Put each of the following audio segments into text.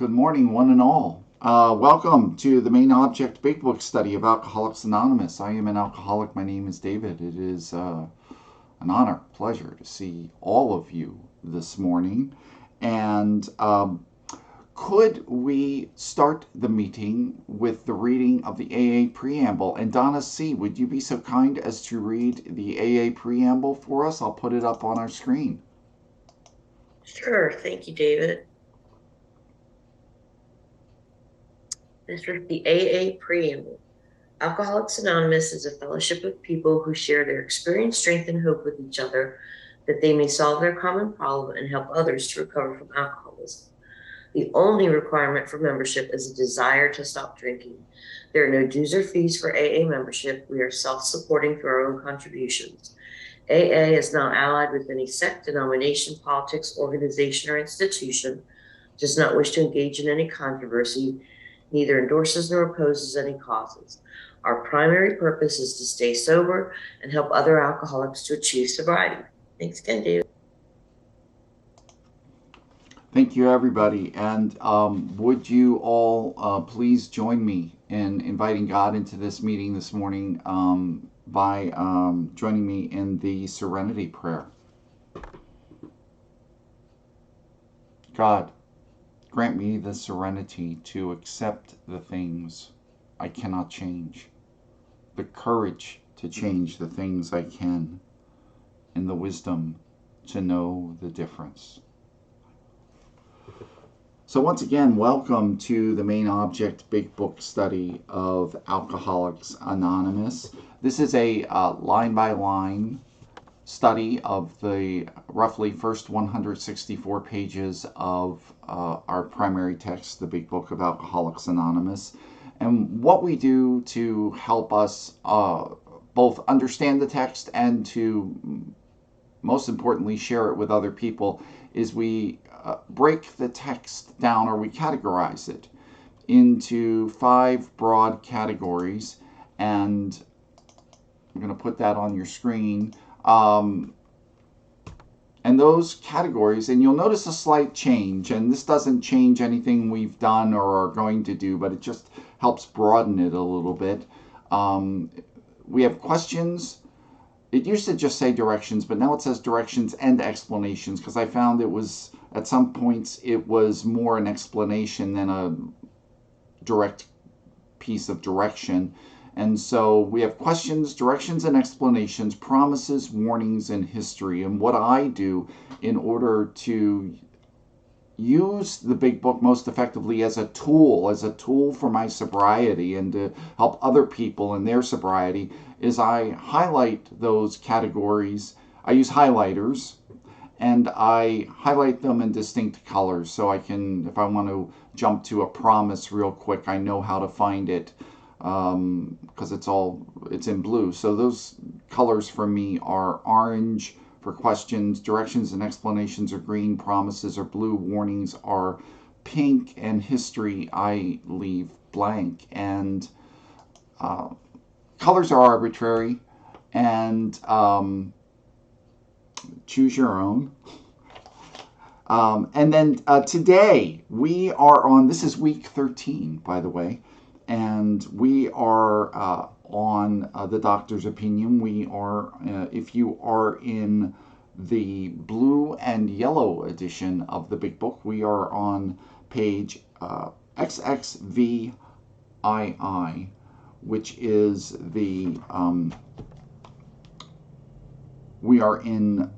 Good morning, one and all. Welcome to the main object big book study of Alcoholics Anonymous. I am an alcoholic. My name is David. It is an honor, pleasure to see all of you this morning. And could we start the meeting with the reading of the AA preamble? And Donna C., would you be so kind as to read the AA preamble for us? I'll put it up on our screen. Sure. Thank you, David. This is the AA preamble. Alcoholics Anonymous is a fellowship of people who share their experience, strength, and hope with each other that they may solve their common problem and help others to recover from alcoholism. The only requirement for membership is a desire to stop drinking. There are no dues or fees for AA membership. We are self-supporting through our own contributions. AA is not allied with any sect, denomination, politics, organization, or institution, does not wish to engage in any controversy, neither endorses nor opposes any causes. Our primary purpose is to stay sober and help other alcoholics to achieve sobriety. Thanks again, David. Thank you, everybody. And would you all please join me in inviting God into this meeting this morning by joining me in the Serenity Prayer. God, grant me the serenity to accept the things I cannot change, the courage to change the things I can, and the wisdom to know the difference. So once again, welcome to the main object big book study of Alcoholics Anonymous. This is a line-by-line study of the roughly first 164 pages of our primary text, the big book of Alcoholics Anonymous. And what we do to help us both understand the text and to, most importantly, share it with other people is we break the text down, or we categorize it into 5 broad categories, and I'm going to put that on your screen. And those categories, and you'll notice a slight change, and this doesn't change anything we've done or are going to do, but it just helps broaden it a little bit. We have questions. It used to just say directions, but now it says directions and explanations, because I found it was, at some points, it was more an explanation than a direct piece of direction. And so we have questions, directions, and explanations, promises, warnings, and history. And what I do in order to use the big book most effectively as a tool for my sobriety and to help other people in their sobriety, is I highlight those categories. I use highlighters, and I highlight them in distinct colors so I can, if I want to jump to a promise real quick, I know how to find it, because it's in blue. So those colors for me are orange for questions, directions and explanations are green, promises are blue, warnings are pink, and history I leave blank. And colors are arbitrary, and choose your own. And then today we are on, this is week 13, by the way, and we are on the doctor's opinion. We are, if you are in the blue and yellow edition of the big book, we are on page xxvii, which is the, we are in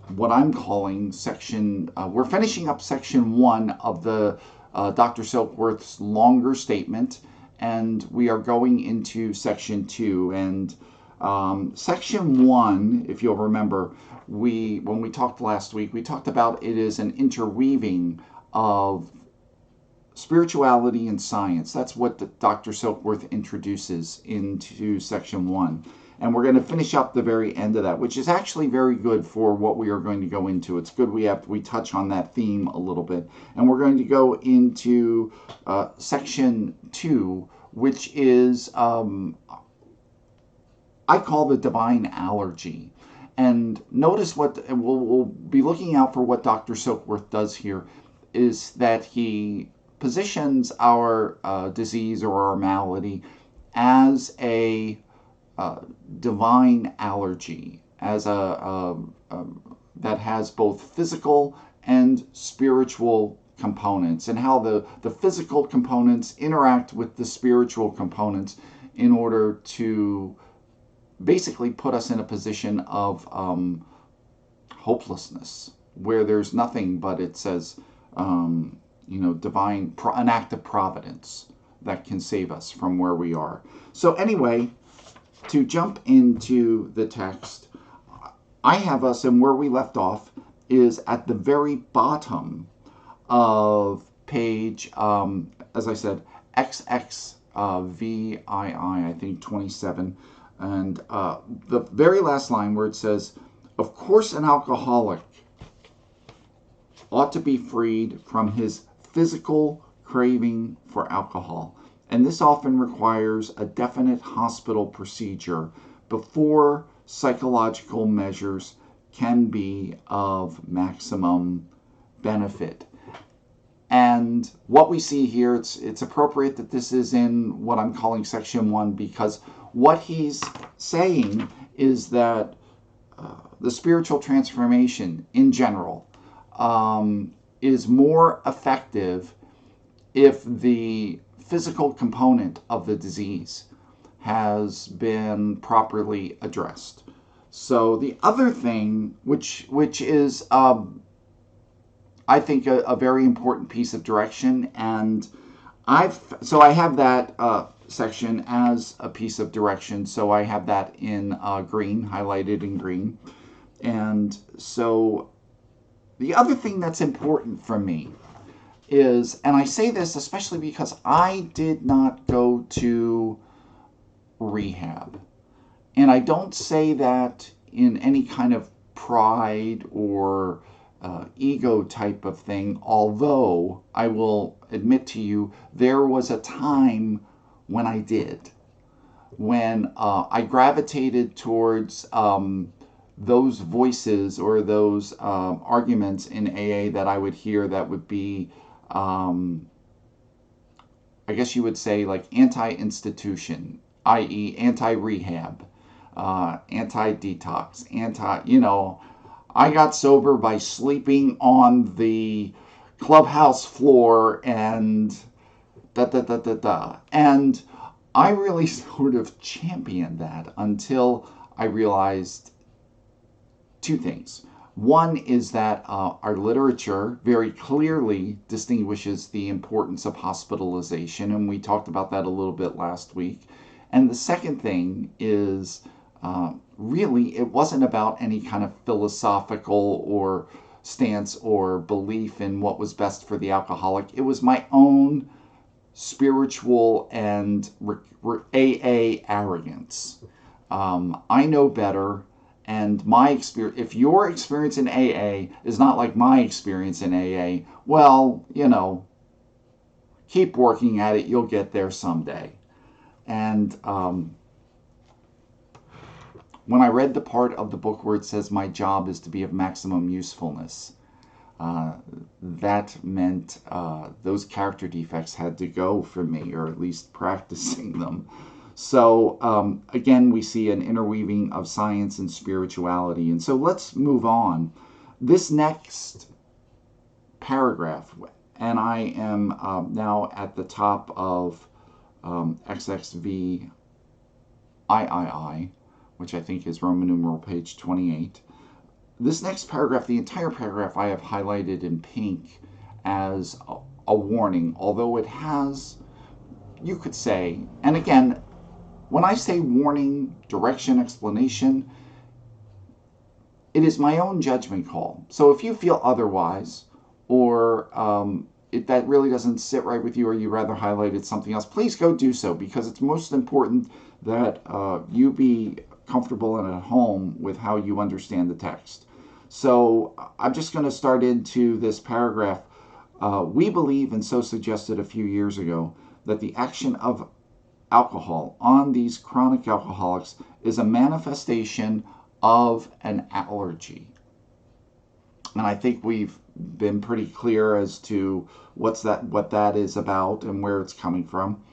what I'm calling section, we're finishing up section 1 of the Dr. Silkworth's longer statement, and we are going into section 2. And section 1, if you'll remember, when we talked last week, we talked about it is an interweaving of spirituality and science. That's what Dr. Silkworth introduces into section 1. And we're going to finish up the very end of that, which is actually very good for what we are going to go into. It's good we touch on that theme a little bit. And we're going to go into section 2, which is, I call the Divine Allergy. And notice we'll be looking out for what Dr. Silkworth does here, is that he positions our disease or our malady as a divine allergy, as a that has both physical and spiritual components, and how the physical components interact with the spiritual components in order to basically put us in a position of hopelessness, where there's nothing but, it says, divine, an act of providence that can save us from where we are. So anyway, to jump into the text, I have us, and where we left off is at the very bottom of page, as I said, xxvii, I think 27, and the very last line where it says, of course an alcoholic ought to be freed from his physical craving for alcohol, and this often requires a definite hospital procedure before psychological measures can be of maximum benefit. And what we see here, it's appropriate that this is in what I'm calling section 1, because what he's saying is that the spiritual transformation in general is more effective if the physical component of the disease has been properly addressed. So the other thing, which is I think a very important piece of direction, and I have that section as a piece of direction. So I have that in green, highlighted in green. And so the other thing that's important for me is, and I say this especially because I did not go to rehab, and I don't say that in any kind of pride or ego type of thing, although I will admit to you, there was a time when I did, when I gravitated towards those voices or those arguments in AA that I would hear that would be, I guess you would say, like anti-institution, i.e. anti-rehab, anti-detox, I got sober by sleeping on the clubhouse floor and da. And I really sort of championed that until I realized two things. One is that our literature very clearly distinguishes the importance of hospitalization, and we talked about that a little bit last week. And the second thing is really, it wasn't about any kind of philosophical or stance or belief in what was best for the alcoholic. It was my own spiritual and AA arrogance. I know better, and my experience, if your experience in AA is not like my experience in AA, well, keep working at it, you'll get there someday. And when I read the part of the book where it says my job is to be of maximum usefulness, that meant those character defects had to go for me, or at least practicing them. So again, we see an interweaving of science and spirituality. And so let's move on. This next paragraph, and I am now at the top of xxviii, which I think is Roman numeral page 28. This next paragraph, the entire paragraph, I have highlighted in pink as a warning, although it has, you could say, and again, when I say warning, direction, explanation, it is my own judgment call. So if you feel otherwise, or if that really doesn't sit right with you, or you rather highlighted something else, please go do so, because it's most important that you be comfortable and at home with how you understand the text. So I'm just going to start into this paragraph. We believe, and so suggested a few years ago, that the action of alcohol on these chronic alcoholics is a manifestation of an allergy. And I think we've been pretty clear as to what that is about and where it's coming from.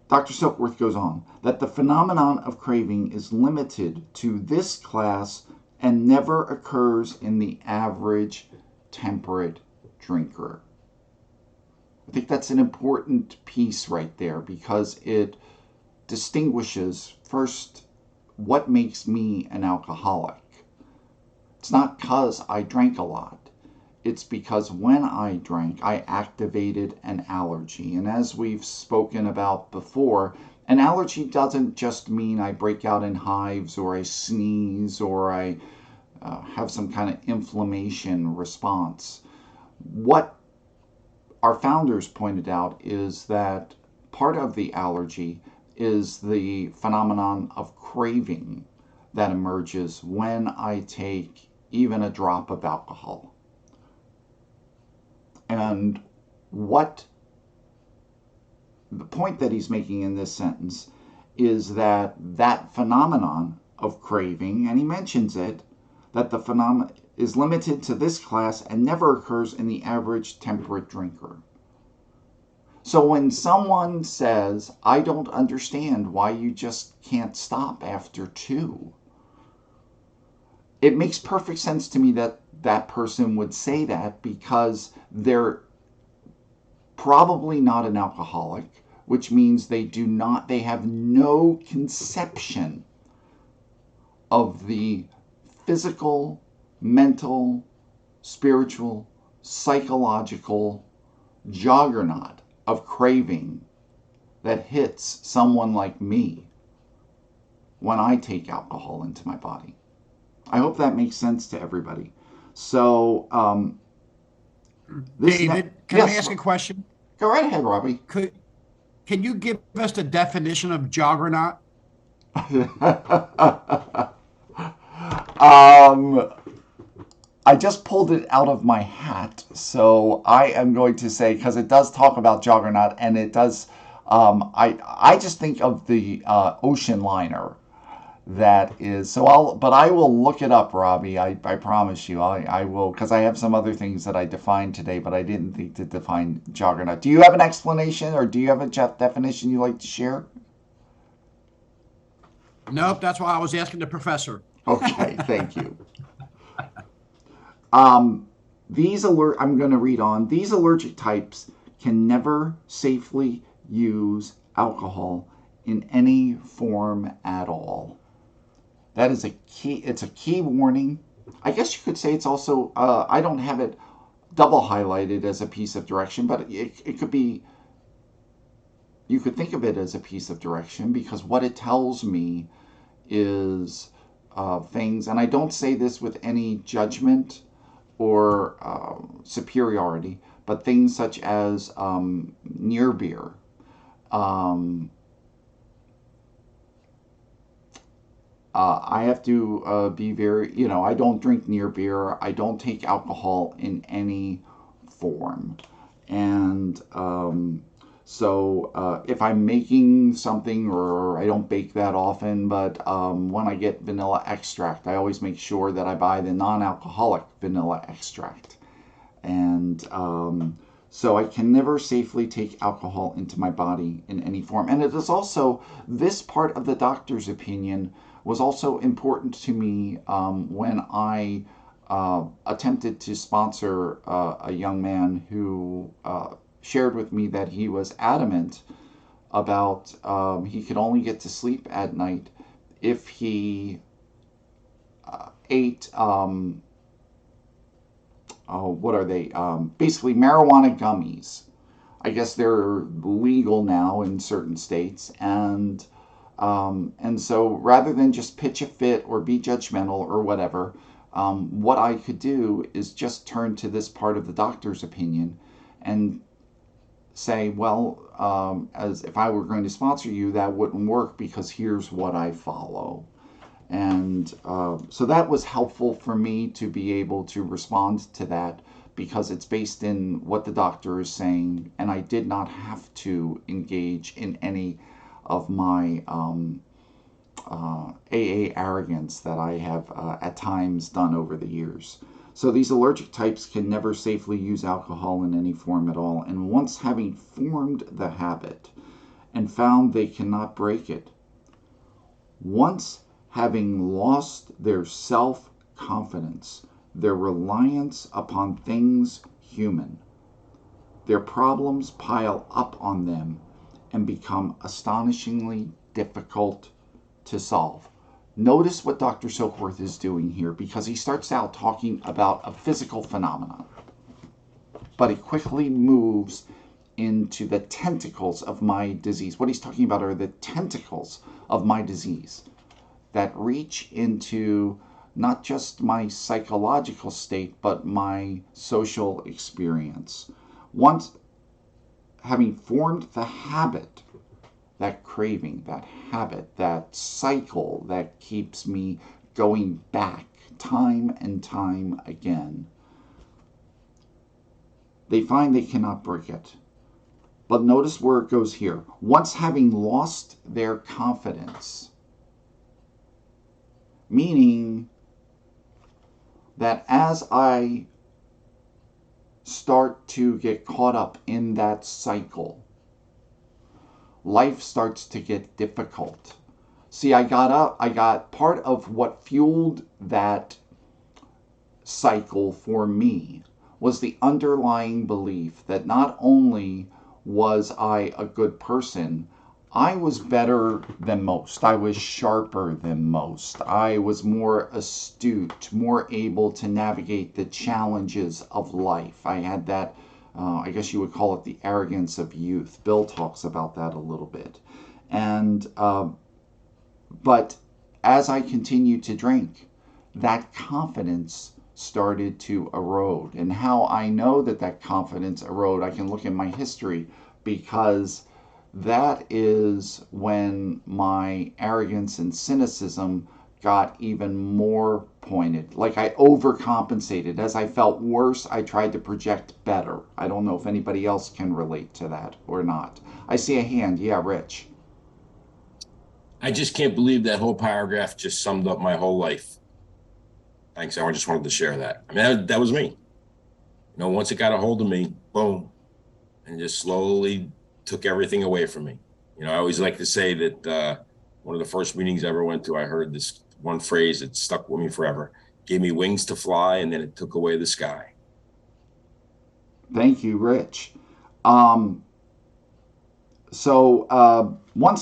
Dr. Silkworth goes on that the phenomenon of craving is limited to this class and never occurs in the average temperate drinker. I think that's an important piece right there because it distinguishes first what makes me an alcoholic. It's not because I drank a lot. It's because when I drank, I activated an allergy. And as we've spoken about before, an allergy doesn't just mean I break out in hives or I sneeze or I have some kind of inflammation response. What our founders pointed out is that part of the allergy is the phenomenon of craving that emerges when I take even a drop of alcohol. And what the point that he's making in this sentence is that phenomenon of craving, and he mentions it, that the phenomenon is limited to this class and never occurs in the average temperate drinker. So when someone says, I don't understand why you just can't stop after 2, it makes perfect sense to me that that person would say that because they're probably not an alcoholic, which means they have no conception of the physical, mental, spiritual, psychological juggernaut of craving that hits someone like me when I take alcohol into my body. I hope that makes sense to everybody. So, David, can I yes, ask a question? go right ahead, Robbie. Can you give us the definition of juggernaut? I just pulled it out of my hat, so I am going to say, because it does talk about juggernaut, and it does. I just think of the ocean liner that is. So I will look it up, Robbie. I promise you, I will, because I have some other things that I defined today, but I didn't think to define juggernaut. Do you have an explanation, or do you have a definition you'd like to share? Nope, that's why I was asking the professor. Okay, thank you. I'm going to read on. These allergic types can never safely use alcohol in any form at all. That is a key. It's a key warning. I guess you could say it's also. I don't have it double highlighted as a piece of direction, but it could be. You could think of it as a piece of direction because what it tells me is things, and I don't say this with any judgment or superiority, but things such as near beer. I have to be very, I don't drink near beer. I don't take alcohol in any form. And so if I'm making something, or I don't bake that often, but when I get vanilla extract, I always make sure that I buy the non-alcoholic vanilla extract. And so I can never safely take alcohol into my body in any form. And it is also, this part of the doctor's opinion was also important to me when I attempted to sponsor a young man who shared with me that he was adamant about he could only get to sleep at night if he ate what are they? Basically marijuana gummies. I guess they're legal now in certain states, and so rather than just pitch a fit or be judgmental or whatever, what I could do is just turn to this part of the doctor's opinion and say, well, as if I were going to sponsor you, that wouldn't work because here's what I follow. And so that was helpful for me to be able to respond to that because it's based in what the doctor is saying, and I did not have to engage in any of my AA arrogance that I have at times done over the years. So these allergic types can never safely use alcohol in any form at all. And once having formed the habit and found they cannot break it, once having lost their self-confidence, their reliance upon things human, their problems pile up on them and become astonishingly difficult to solve. Notice what Dr. Silkworth is doing here, because he starts out talking about a physical phenomenon, but he quickly moves into the tentacles of my disease. What he's talking about are the tentacles of my disease that reach into not just my psychological state, but my social experience. Once having formed the habit, that craving, that habit, that cycle that keeps me going back time and time again, they find they cannot break it. But notice where it goes here. Once having lost their confidence, meaning that as I start to get caught up in that cycle, life starts to get difficult. See, I got part of what fueled that cycle for me was the underlying belief that not only was I a good person, I was better than most. I was sharper than most. I was more astute, more able to navigate the challenges of life. I had that, I guess you would call it the arrogance of youth. Bill talks about that a little bit. And, but as I continued to drink, that confidence started to erode. And how I know that that confidence eroded, I can look in my history, because that is when my arrogance and cynicism got even more pointed. Like I overcompensated. As I felt worse, I tried to project better. I don't know if anybody else can relate to that or not. I see a hand. Yeah, Rich. I just can't believe that whole paragraph just summed up my whole life. Thanks. I just wanted to share that. I mean, that was me. You know, once it got a hold of me, boom, and just slowly took everything away from me. You know, I always like to say that one of the first meetings I ever went to, I heard this one phrase that stuck with me forever. Gave me wings to fly, and then it took away the sky. Thank you, Rich. Once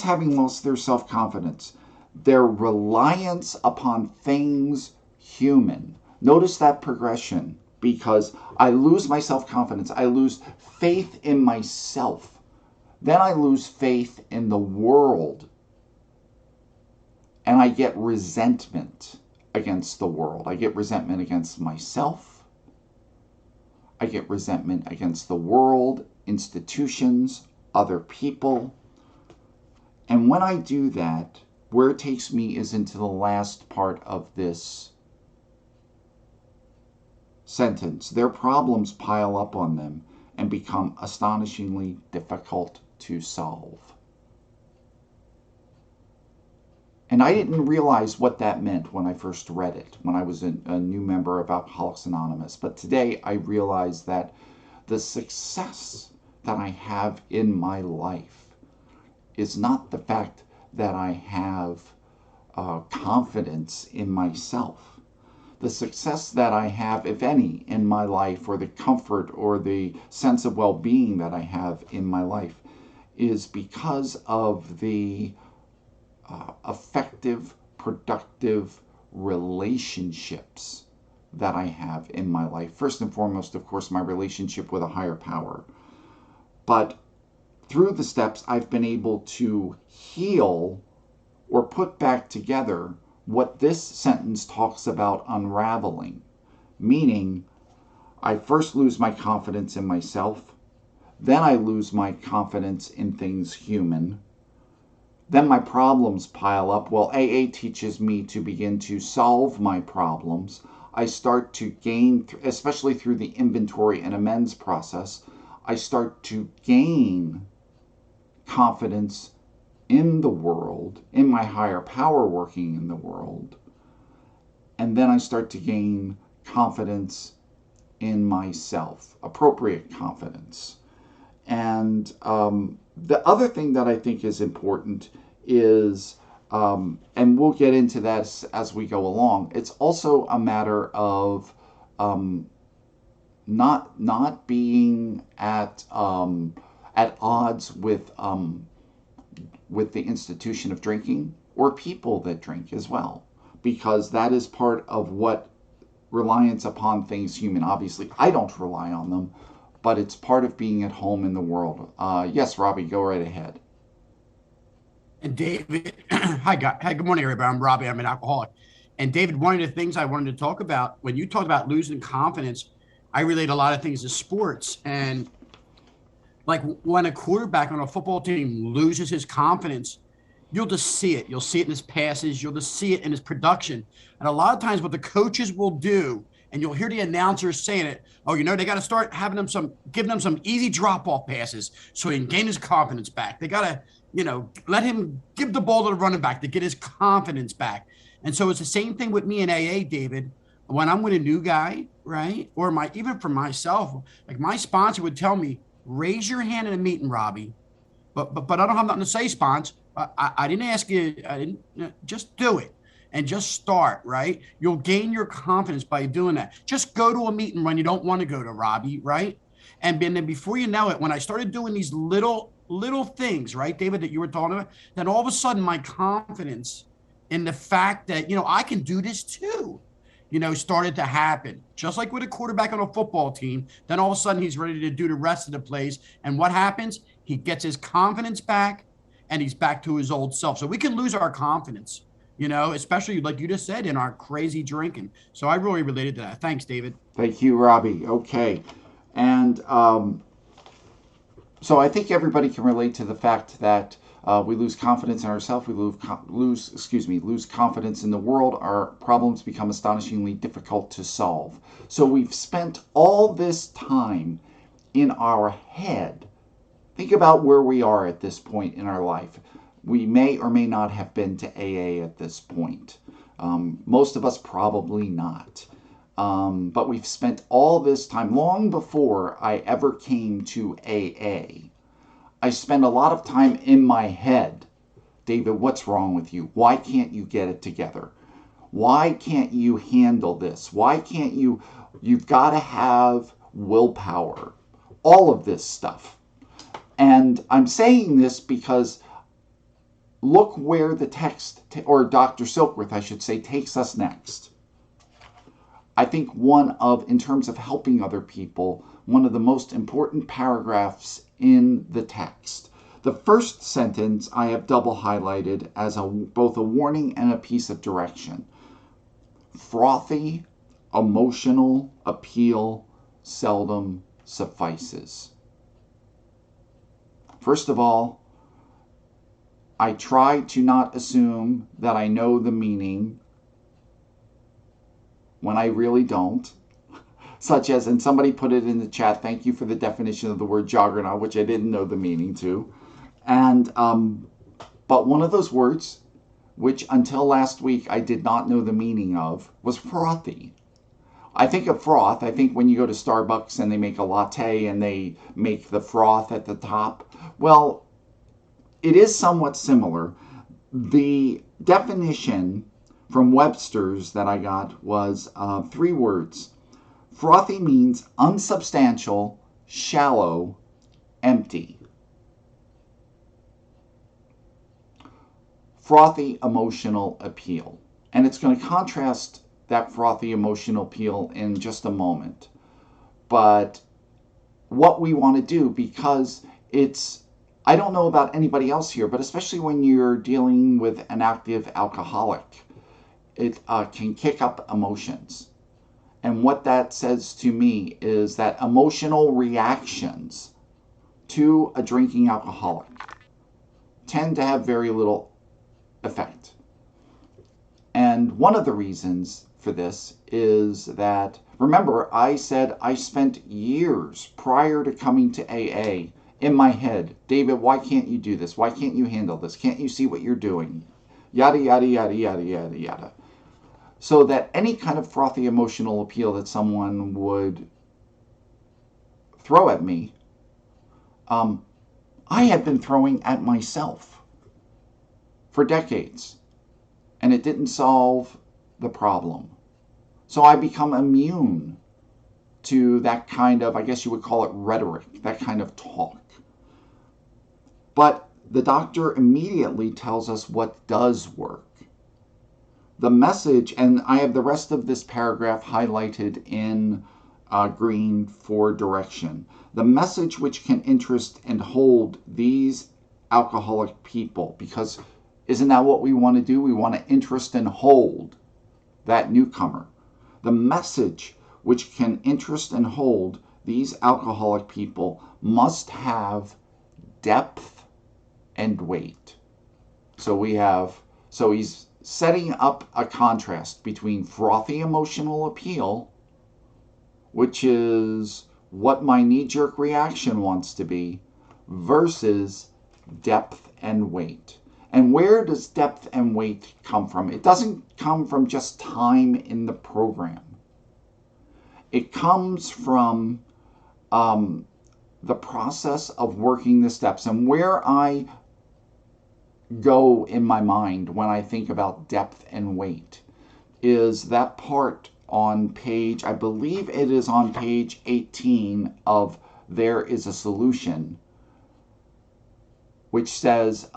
having lost their self-confidence, their reliance upon things human. Notice that progression, because I lose my self-confidence. I lose faith in myself. Then I lose faith in the world. And I get resentment against the world. I get resentment against myself. I get resentment against the world, institutions, other people. And when I do that, where it takes me is into the last part of this sentence. Their problems pile up on them and become astonishingly difficult to solve. And I didn't realize what that meant when I first read it, when I was a new member of Alcoholics Anonymous. But today I realize that the success that I have in my life is not the fact that I have confidence in myself. The success that I have, if any, in my life, or the comfort or the sense of well-being that I have in my life, is because of the effective, productive relationships that I have in my life. First and foremost, of course, my relationship with a higher power. But through the steps, I've been able to heal or put back together what this sentence talks about unraveling. Meaning, I first lose my confidence in myself, then I lose my confidence in things human, then my problems pile up. Well, AA teaches me to begin to solve my problems. I start to gain, especially through the inventory and amends process, I start to gain confidence in the world, in my higher power working in the world. And then I start to gain confidence in myself, appropriate confidence. And the other thing that I think is important is, and we'll get into that as we go along, it's also a matter of not being at odds with the institution of drinking or people that drink as well, because that is part of what reliance upon things human. Obviously, I don't rely on them, but it's part of being at home in the world. Yes, Robbie, go right ahead. And David, hi, good morning, everybody. I'm Robbie. I'm an alcoholic. And David, one of the things I wanted to talk about, when you talked about losing confidence, I relate a lot of things to sports. And like when a quarterback on a football team loses his confidence, you'll just see it. You'll see it in his passes. You'll just see it in his production. And a lot of times what the coaches will do, and you'll hear the announcers saying it, oh, they got to start giving them some easy drop-off passes so he can gain his confidence back. They got to, let him give the ball to the running back to get his confidence back. And so it's the same thing with me in AA, David. When I'm with a new guy, right? Or even for myself, like my sponsor would tell me, raise your hand in a meeting, Robbie. But I don't have nothing to say, sponsor. I didn't ask you. I didn't. Just do it and just start, right? You'll gain your confidence by doing that. Just go to a meeting when you don't want to go to, Robbie, right? And then before you know it, when I started doing these little things, right, David, that you were talking about, then all of a sudden my confidence in the fact that, I can do this too, started to happen. Just like with a quarterback on a football team, then all of a sudden he's ready to do the rest of the plays. And what happens? He gets his confidence back and he's back to his old self. So we can lose our confidence, especially like you just said, in our crazy drinking. So I really related to that. Thanks, David. Thank you, Robbie. Okay. And so I think everybody can relate to the fact that we lose confidence in ourselves. We lose confidence in the world. Our problems become astonishingly difficult to solve. So we've spent all this time in our head. Think about where we are at this point in our life. We may or may not have been to AA at this point. Most of us probably not. But we've spent all this time, long before I ever came to AA, I spent a lot of time in my head. David, what's wrong with you? Why can't you get it together? Why can't you handle this? Why can't you? You've got to have willpower. All of this stuff. And I'm saying this because look where the text, or Dr. Silkworth, I should say, takes us next. I think in terms of helping other people, one of the most important paragraphs in the text. The first sentence I have double highlighted as both a warning and a piece of direction. Frothy, emotional appeal seldom suffices. First of all, I try to not assume that I know the meaning when I really don't. Such as, and somebody put it in the chat, thank you for the definition of the word juggernaut, which I didn't know the meaning to. And, but one of those words, which until last week I did not know the meaning of, was frothy. I think of froth, I think when you go to Starbucks and they make a latte and they make the froth at the top. Well, it is somewhat similar. The definition from Webster's that I got was 3 words. Frothy means unsubstantial, shallow, empty. Frothy emotional appeal. And it's going to contrast that frothy emotional appeal in just a moment. But what we want to do, because I don't know about anybody else here, but especially when you're dealing with an active alcoholic, it can kick up emotions. And what that says to me is that emotional reactions to a drinking alcoholic tend to have very little effect. And one of the reasons for this is that, remember, I said I spent years prior to coming to AA in my head, David, why can't you do this? Why can't you handle this? Can't you see what you're doing? Yada, yada, yada, yada, yada, yada. So that any kind of frothy emotional appeal that someone would throw at me, I had been throwing at myself for decades, and it didn't solve the problem. So I become immune to that kind of, I guess you would call it rhetoric, that kind of talk. But the doctor immediately tells us what does work. The message, and I have the rest of this paragraph highlighted in green for direction. The message which can interest and hold these alcoholic people, because isn't that what we want to do? We want to interest and hold that newcomer. The message which can interest and hold these alcoholic people must have depth and weight. So he's setting up a contrast between frothy emotional appeal, which is what my knee-jerk reaction wants to be, versus depth and weight. And where does depth and weight come from? It doesn't come from just time in the program. It comes from the process of working the steps. And where I go in my mind when I think about depth and weight is that part on page, I believe it is on page 18 of There is a Solution, which says,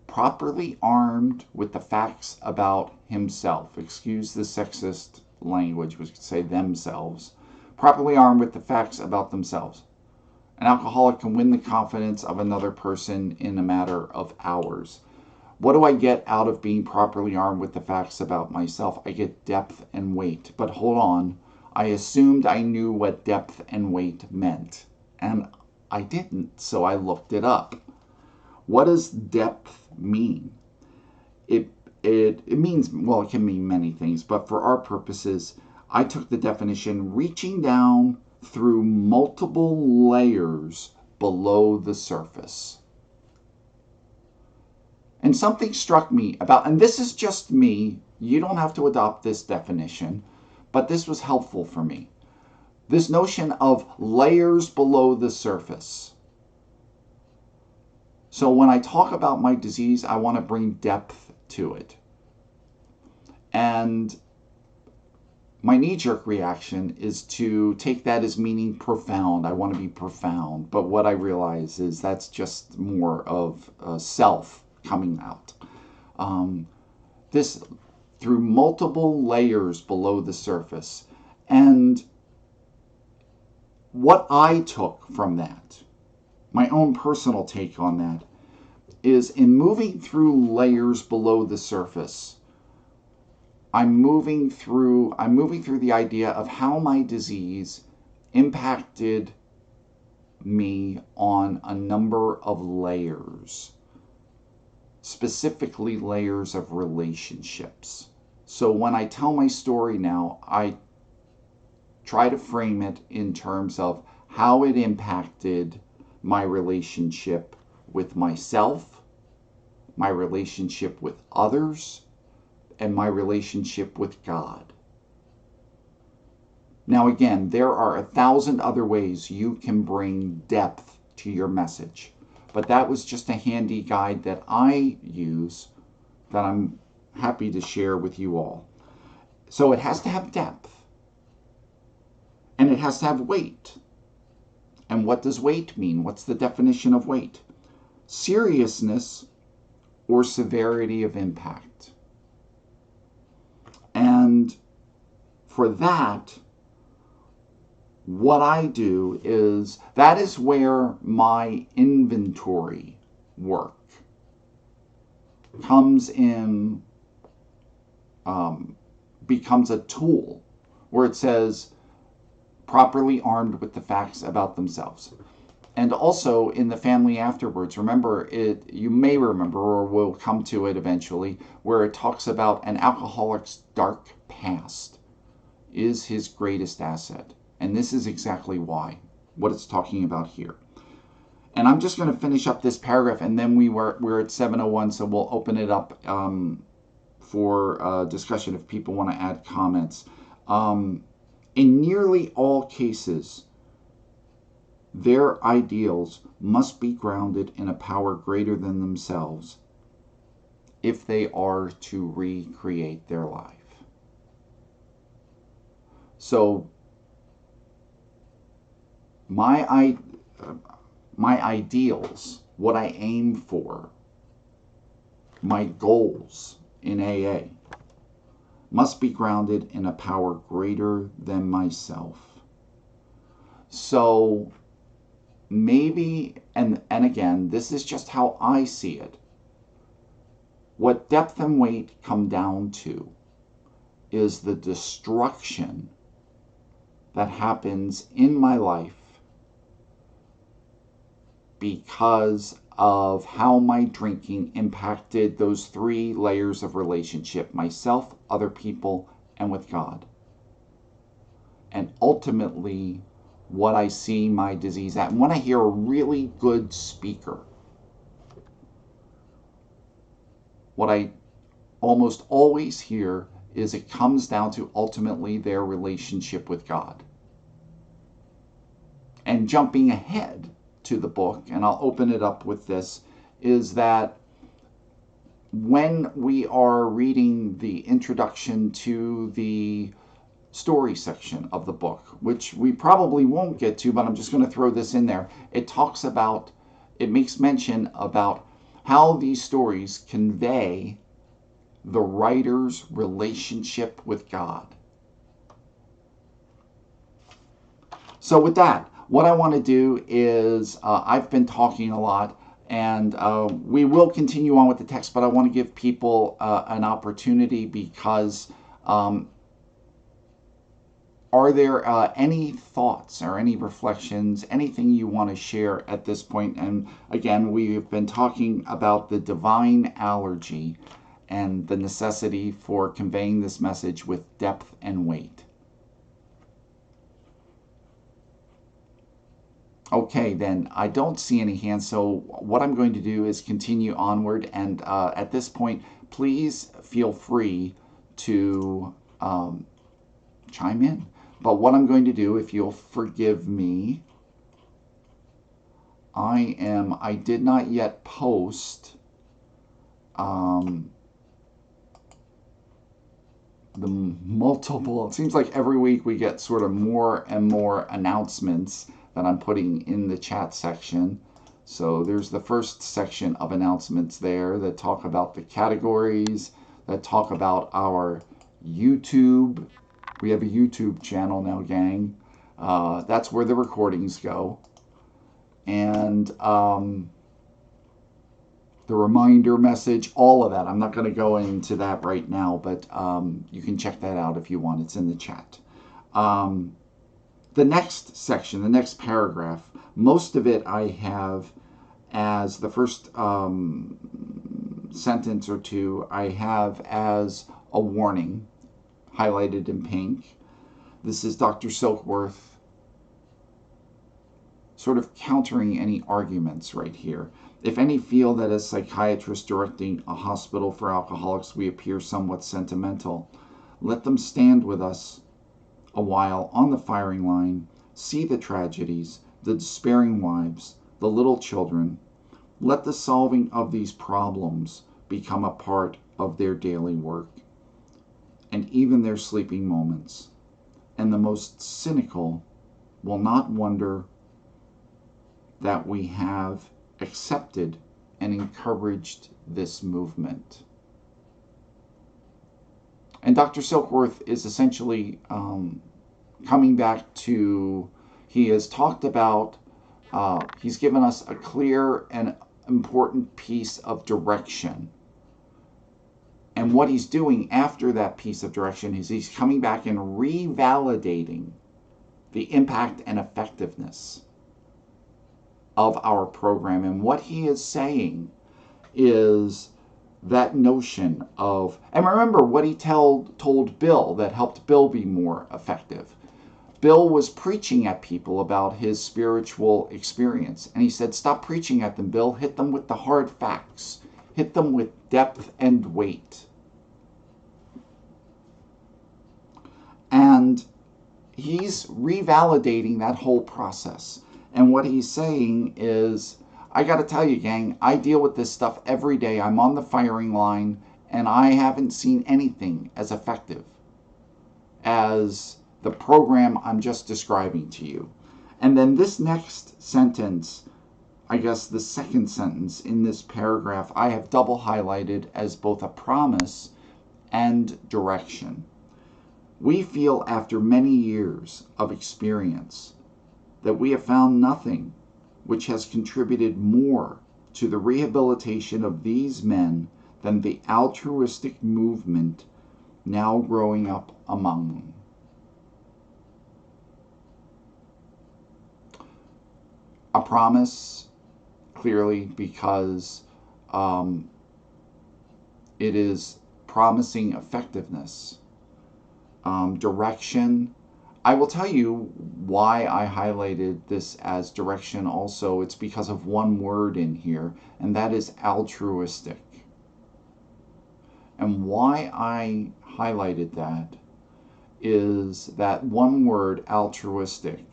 properly armed with the facts about himself. Excuse the sexist language, which could say themselves. Properly armed with the facts about themselves. An alcoholic can win the confidence of another person in a matter of hours. What do I get out of being properly armed with the facts about myself? I get depth and weight. But hold on, I assumed I knew what depth and weight meant. And I didn't, so I looked it up. What does depth mean? It means, well, it can mean many things, but for our purposes, I took the definition reaching down through multiple layers below the surface. And something struck me about, and this is just me, you don't have to adopt this definition, but this was helpful for me. This notion of layers below the surface. So when I talk about my disease, I want to bring depth to it. And my knee-jerk reaction is to take that as meaning profound. I want to be profound. But what I realize is that's just more of self coming out. This through multiple layers below the surface. And what I took from that, my own personal take on that, is in moving through layers below the surface, I'm moving through the idea of how my disease impacted me on a number of layers, specifically layers of relationships. So when I tell my story now, I try to frame it in terms of how it impacted my relationship with myself, my relationship with others, and my relationship with God. Now again, there are 1,000 other ways you can bring depth to your message. But that was just a handy guide that I use that I'm happy to share with you all. So it has to have depth. And it has to have weight. And what does weight mean? What's the definition of weight? Seriousness or severity of impact. And for that, what I do is, that is where my inventory work comes in, becomes a tool where it says, properly armed with the facts about themselves. And also in the family afterwards, remember it, you may remember, or we'll come to it eventually, where it talks about an alcoholic's dark past is his greatest asset. And this is exactly why, what it's talking about here. And I'm just going to finish up this paragraph, and then we're at 7:01, so we'll open it up for discussion if people want to add comments. In nearly all cases, their ideals must be grounded in a power greater than themselves if they are to recreate their life. So my ideals, what I aim for, my goals in AA must be grounded in a power greater than myself. So maybe, and again, this is just how I see it. What depth and weight come down to is the destruction that happens in my life because of how my drinking impacted those 3 layers of relationship: myself, other people, and with God. And ultimately, what I see my disease at. And when I hear a really good speaker, what I almost always hear is it comes down to ultimately their relationship with God. And jumping ahead to the book, and I'll open it up with this, is that when we are reading the introduction to the story section of the book, which we probably won't get to, but I'm just going to throw this in there, it makes mention about how these stories convey the writer's relationship with God. So with that, what I want to do is, I've been talking a lot, and we will continue on with the text, but I want to give people an opportunity because are there any thoughts or any reflections, anything you want to share at this point? And again, we've been talking about the divine allergy and the necessity for conveying this message with depth and weight. Okay, then I don't see any hands, so what I'm going to do is continue onward, and at this point, please feel free to chime in. But what I'm going to do, if you'll forgive me, I did not yet post the multiple, it seems like every week we get sort of more and more announcements that I'm putting in the chat section. So there's the first section of announcements there that talk about the categories, that talk about our YouTube. We have a YouTube channel now, gang. That's where the recordings go. And the reminder message, all of that. I'm not going to go into that right now, but you can check that out if you want. It's in the chat. The next section, the next paragraph, most of it I have as the first sentence or two, I have as a warning, highlighted in pink. This is Dr. Silkworth sort of countering any arguments right here. If any feel that as psychiatrists directing a hospital for alcoholics we appear somewhat sentimental, let them stand with us a while on the firing line, see the tragedies, the despairing wives, the little children. Let the solving of these problems become a part of their daily work, and even their sleeping moments. And the most cynical will not wonder that we have accepted and encouraged this movement. And Dr. Silkworth is essentially coming back to, he has talked about, he's given us a clear and important piece of direction. And what he's doing after that piece of direction is he's coming back and revalidating the impact and effectiveness of our program. And what he is saying is that notion of, and remember what he told Bill that helped Bill be more effective. Bill was preaching at people about his spiritual experience, and he said, stop preaching at them, Bill. Hit them with the hard facts. Hit them with depth and weight. And he's revalidating that whole process. And what he's saying is, I got to tell you, gang, I deal with this stuff every day. I'm on the firing line, and I haven't seen anything as effective as the program I'm just describing to you. And then this next sentence, I guess the second sentence in this paragraph, I have double highlighted as both a promise and direction. We feel after many years of experience that we have found nothing which has contributed more to the rehabilitation of these men than the altruistic movement now growing up among them. A promise, clearly, because it is promising effectiveness. Direction. I will tell you why I highlighted this as direction also. It's because of one word in here, and that is altruistic. And why I highlighted that is that one word, altruistic,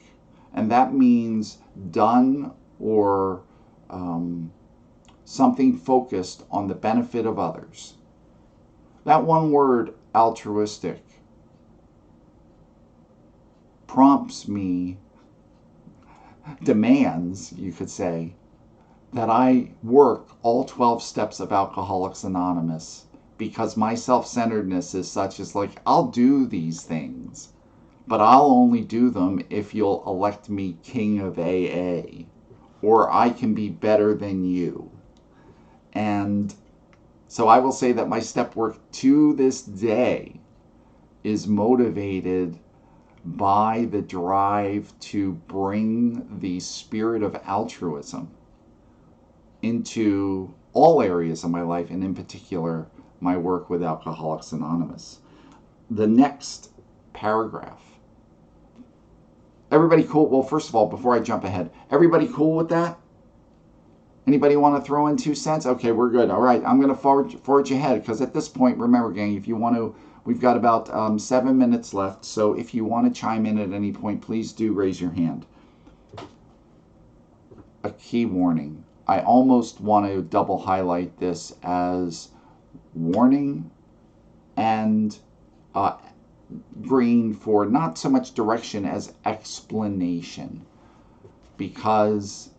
and that means done or something focused on the benefit of others. That one word, altruistic, prompts me, demands, you could say, that I work all 12 steps of Alcoholics Anonymous, because my self-centeredness is such as like, I'll do these things, but I'll only do them if you'll elect me king of AA, or I can be better than you. And so I will say that my step work to this day is motivated by the drive to bring the spirit of altruism into all areas of my life, and in particular, my work with Alcoholics Anonymous. The next paragraph. Everybody cool? Well, first of all, before I jump ahead, everybody cool with that? Anybody want to throw in 2 cents? Okay, we're good. All right, I'm going to forward you ahead, because at this point, remember, gang, if you want to, we've got about 7 minutes left, so if you want to chime in at any point, please do raise your hand. A key warning. I almost want to double highlight this as warning and green for not so much direction as explanation, because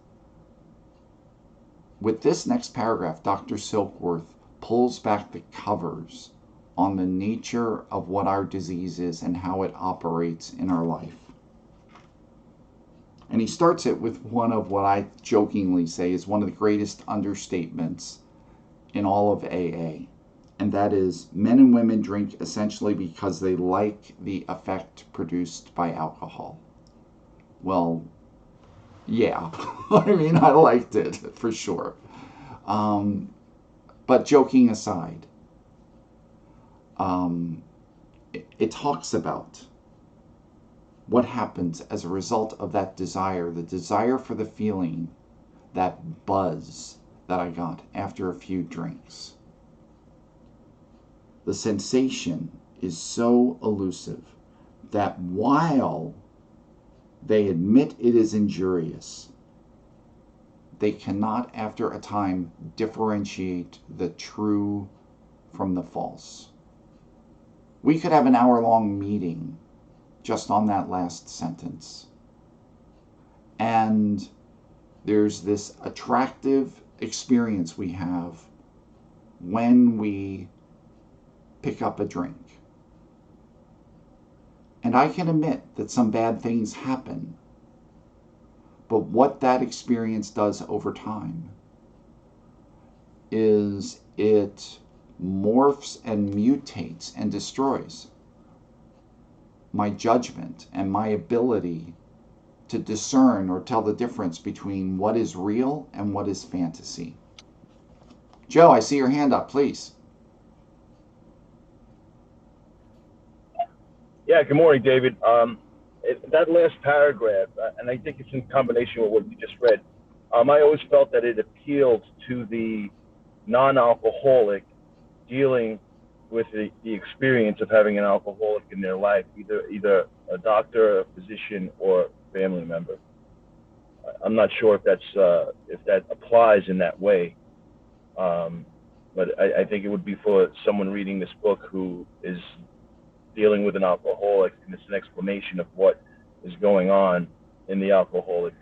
with this next paragraph, Dr. Silkworth pulls back the covers on the nature of what our disease is and how it operates in our life. And he starts it with one of what I jokingly say is one of the greatest understatements in all of AA. And that is, men and women drink essentially because they like the effect produced by alcohol. Well, yeah, I mean, I liked it for sure. But joking aside, it talks about what happens as a result of that desire, the desire for the feeling, that buzz that I got after a few drinks. The sensation is so elusive that while they admit it is injurious, they cannot, after a time, differentiate the true from the false. We could have an hour-long meeting just on that last sentence. And there's this attractive experience we have when we pick up a drink. And I can admit that some bad things happen. But what that experience does over time is it morphs and mutates and destroys my judgment and my ability to discern or tell the difference between what is real and what is fantasy. Joe, I see your hand up, please. Yeah, good morning, David. That last paragraph, and I think it's in combination with what you just read, I always felt that it appealed to the non-alcoholic dealing with the experience of having an alcoholic in their life, either a doctor, a physician, or a family member. I'm not sure if that applies in that way, but I think it would be for someone reading this book who is dealing with an alcoholic, and it's an explanation of what is going on in the alcoholic's,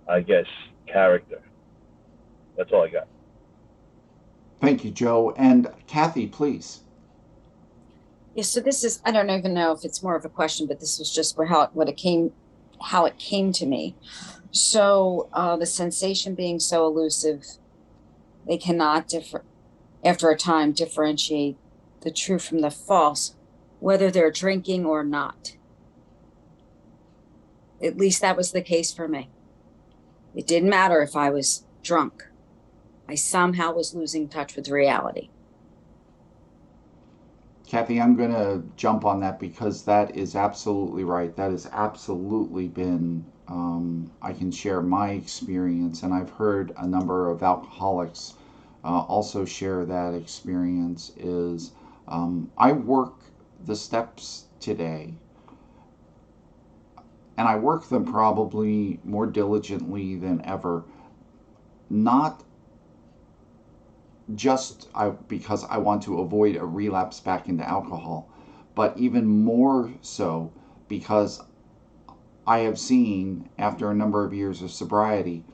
I guess, character. That's all I got. Thank you, Joe. And Kathy, please. Yeah, so this is, I don't even know if it's more of a question, but this was just how it came to me. So the sensation being so elusive, they cannot after a time differentiate the true from the false, whether they're drinking or not. At least that was the case for me. It didn't matter if I was drunk. I somehow was losing touch with reality. Kathy, I'm going to jump on that because that is absolutely right. That has absolutely been, I can share my experience, and I've heard a number of alcoholics also share that experience, is I work the steps today, and I work them probably more diligently than ever, not just because I want to avoid a relapse back into alcohol, but even more so because I have seen, after a number of years of sobriety,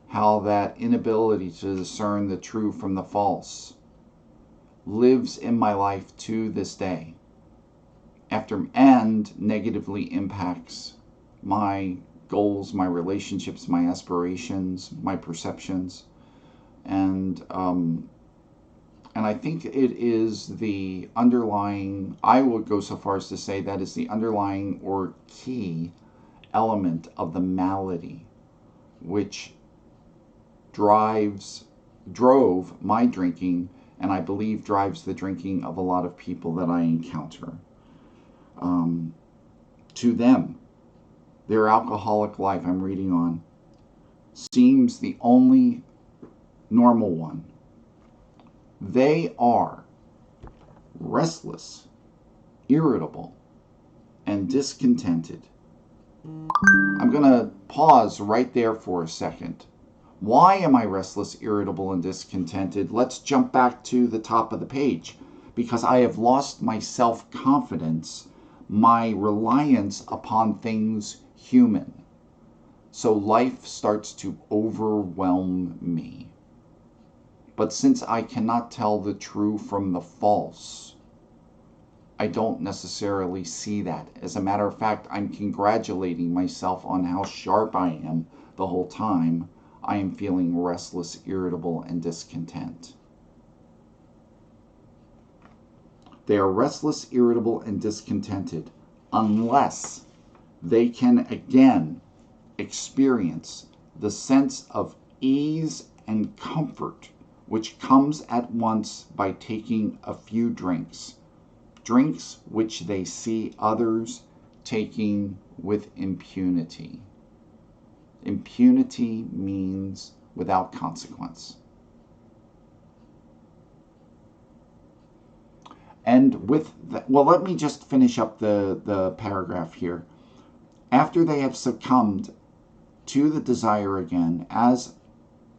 how that inability to discern the true from the false lives in my life to this day, and negatively impacts my goals, my relationships, my aspirations, my perceptions. And I think it is the underlying, I would go so far as to say that is the underlying or key element of the malady, which drove my drinking, and I believe drives the drinking of a lot of people that I encounter. To them, their alcoholic life, I'm reading on, seems the only normal one. They are restless, irritable, and discontented. I'm going to pause right there for a second. Why am I restless, irritable, and discontented? Let's jump back to the top of the page. Because I have lost my self-confidence, my reliance upon things human. So life starts to overwhelm me. But since I cannot tell the true from the false, I don't necessarily see that. As a matter of fact, I'm congratulating myself on how sharp I am the whole time. I am feeling restless, irritable, and discontent. They are restless, irritable, and discontented unless they can again experience the sense of ease and comfort which comes at once by taking a few drinks which they see others taking with impunity. Impunity means without consequence. And with that, well, let me just finish up the paragraph here. After they have succumbed to the desire again, as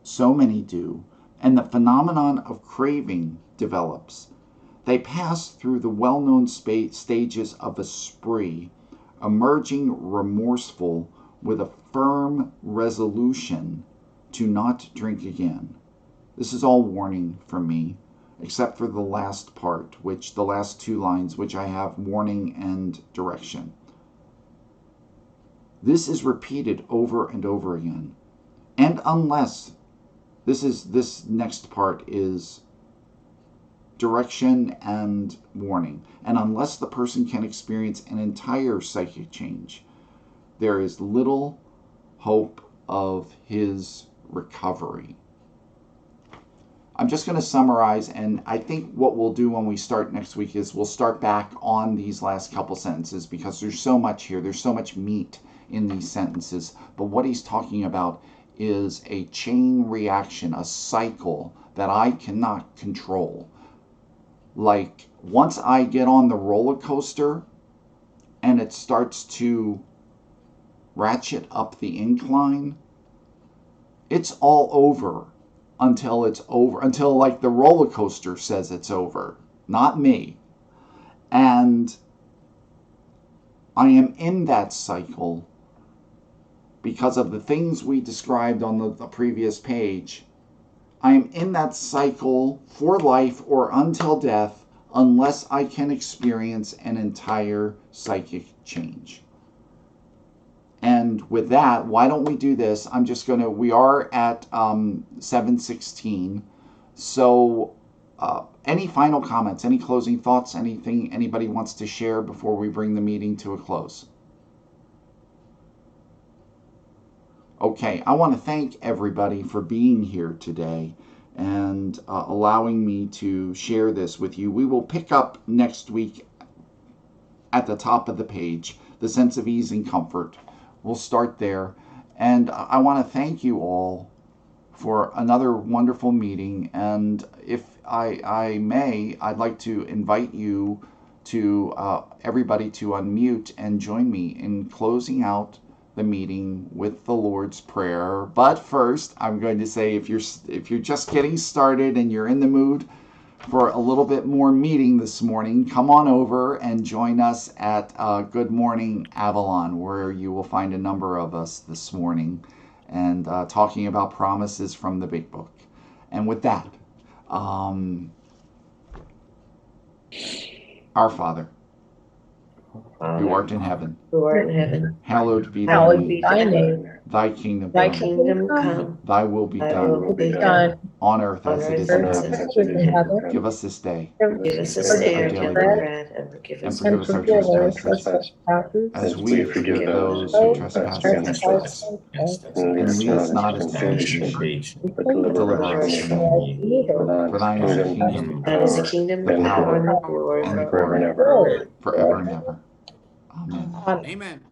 so many do, and the phenomenon of craving develops, they pass through the well-known stages of a spree, emerging remorseful with a firm resolution to not drink again. This is all warning from me, except for the last part, the last two lines, which I have warning and direction. This is repeated over and over again. And unless, this next part is direction and warning. And unless the person can experience an entire psychic change, there is little hope of his recovery. I'm just going to summarize, and I think what we'll do when we start next week is we'll start back on these last couple sentences because there's so much here. There's so much meat in these sentences. But what he's talking about is a chain reaction, a cycle that I cannot control. Like, once I get on the roller coaster and it starts to ratchet up the incline, it's all over until it's over, until like the roller coaster says it's over, not me. And I am in that cycle because of the things we described on the previous page. I am in that cycle for life or until death unless I can experience an entire psychic change. And with that, why don't we do this? I'm just going to, we are at 7:16. So any final comments, any closing thoughts, anything anybody wants to share before we bring the meeting to a close? Okay, I want to thank everybody for being here today and allowing me to share this with you. We will pick up next week at the top of the page, the sense of ease and comfort. We'll start there. And I want to thank you all for another wonderful meeting. And if I may, I'd like to invite you to everybody to unmute and join me in closing out the meeting with the Lord's Prayer. But first, I'm going to say, if you're just getting started and you're in the mood for a little bit more meeting this morning, come on over and join us at Good Morning Avalon, where you will find a number of us this morning and talking about promises from the Big Book. And with that, Our Father, who art in heaven, hallowed be thy name. Thy kingdom come, thy will be done, on earth as it is in heaven. Give us this day Give us this day our daily bread, and forgive us our trespasses, as we forgive those who trespass against us. And lead us not into temptation, but deliver us from evil. For thine is the kingdom, the kingdom, the power, and the glory, forever and ever. Amen. Amen.